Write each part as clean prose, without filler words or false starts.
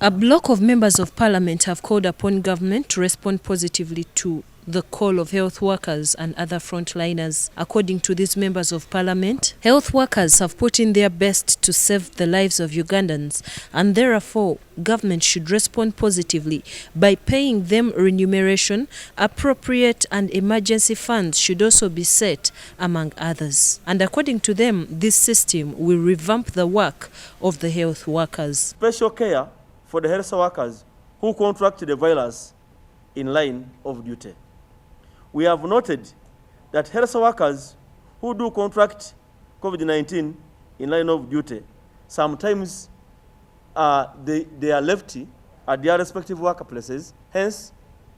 A block of members of parliament have called upon government to respond positively to the call of health workers and other frontliners. According to these members of parliament, health workers have put in their best to save the lives of Ugandans, and therefore government should respond positively by paying them remuneration. Appropriate and emergency funds should also be set, among others. And according to them, this system will revamp the work of the health workers. Special care for the health workers who contract the virus in line of duty. We have noted that health workers who do contract COVID-19 in line of duty, sometimes they are left at their respective workplaces. Hence,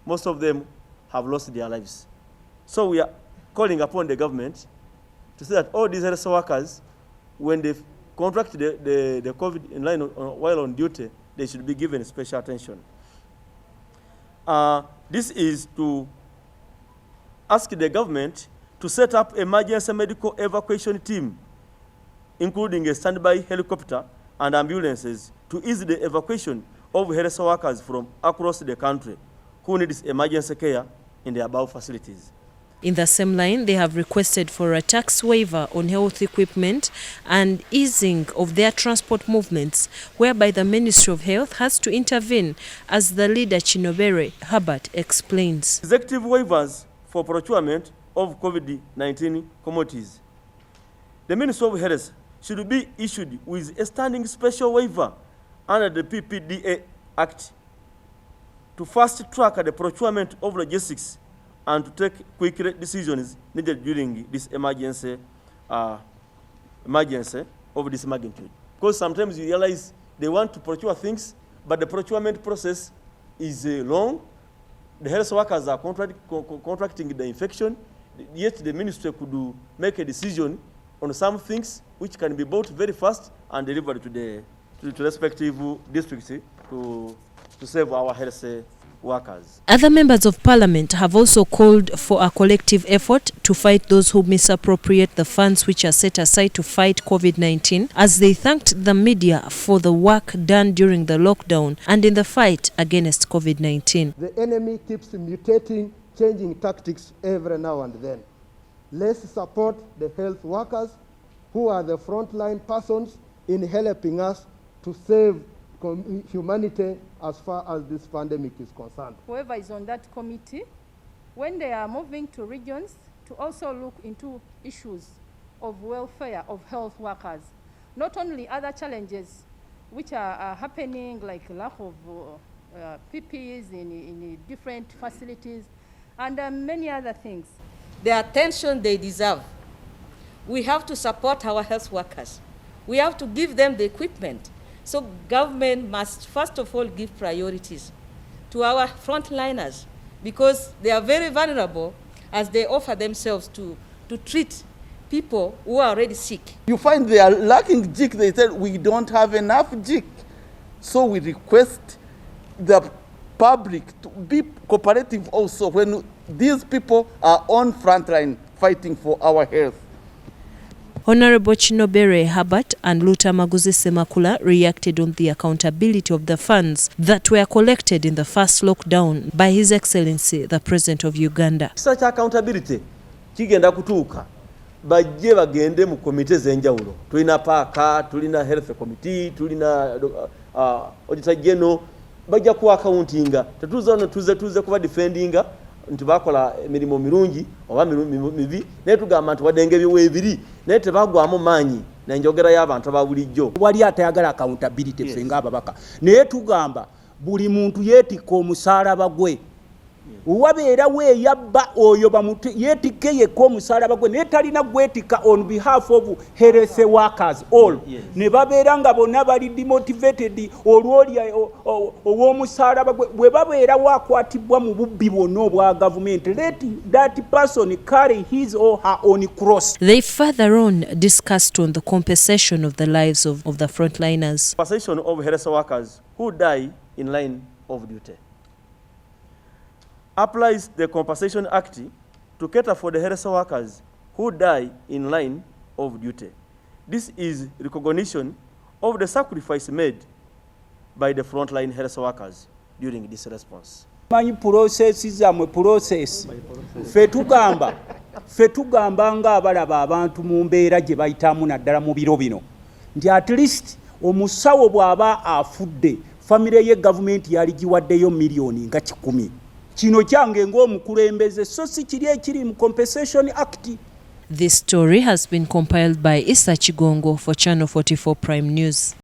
most of them have lost their lives. So we are calling upon the government to say that all these health workers, when they contract the COVID in line while on duty, they should be given special attention. This is to ask the government to set up emergency medical evacuation team, including a standby helicopter and ambulances, to ease the evacuation of health workers from across the country who need emergency care in the above facilities. In the same line, they have requested for a tax waiver on health equipment and easing of their transport movements, whereby the Ministry of Health has to intervene, as the leader Chinobere Herbert explains. Executive waivers for procurement of COVID-19 commodities. The Ministry of Health should be issued with a standing special waiver under the PPDA Act to fast track the procurement of logistics and to take quick decisions needed during this emergency of this magnitude. Because sometimes you realize they want to procure things, but the procurement process is long. The health workers are contracting the infection, yet the ministry could make a decision on some things which can be bought very fast and delivered to the respective districts to save our health workers. Other members of parliament have also called for a collective effort to fight those who misappropriate the funds which are set aside to fight COVID-19, as they thanked the media for the work done during the lockdown and in the fight against COVID-19. The enemy keeps mutating, changing tactics every now and then. Let's support the health workers who are the frontline persons in helping us to save humanity as far as this pandemic is concerned. Whoever is on that committee, when they are moving to regions, to also look into issues of welfare of health workers, not only other challenges which are happening, like lack of PPEs in different facilities, and many other things. The attention they deserve. We have to support our health workers. We have to give them the equipment. So government must first of all give priorities to our frontliners, because they are very vulnerable as they offer themselves to treat people who are already sick. You find they are lacking JIC. They said we don't have enough JIC. So we request the public to be cooperative also when these people are on front line fighting for our health. Honorable Chinobere Herbert and Luta Maguzi Semakula reacted on the accountability of the funds that were collected in the first lockdown by His Excellency, the President of Uganda. Such accountability, kigenda kutuuka, bajje bagende mu komite zenjawulo. Tulina paaka, tulina health committee, tulina auditor general, bajja ku accountinga. Tuze kuba defendinga nti bakola emirimu mirungi oba mibi, naye tugamba nti wadde ebiwe ebiri naye tebagwamu maanyi n'enjogera y'abantu ababulijjo. Wali atayagala accountability fenga ababaka, naye tugamba buli muntu yeetika omusalaba gwe. Wabeera we yabba oyo bamutu yeetike yekka omusalaba gwe, naye talina gwetika on behalf of health workers all. Ne babeera nga bonna bali demotivated olw'oli ow'omusalaba gwe, bwe babeera waakwatibwa mu bubbi bwonna obwa government, let that person carry his or her own cross. They further on discussed on the compensation of the lives of the frontliners. Compensation of health workers who die in line of duty. Applies the Compensation Act to cater for the health workers who die in line of duty. This is recognition of the sacrifice made by the frontline health workers during this response. Manyi process zamwe process fe tugamba nga abalaba abantu mu mbeera gye bayitamu naddala mu biro bino nti at least omusawo bw'aba afudde famire ye gavumenti yali giwaddeyo miliyoni nga 10. Kino kyange ng'omukulembeze so si kiri ekiri mu Compensation Act. This story has been compiled by Issa Chigongo for Channel 44 Prime News.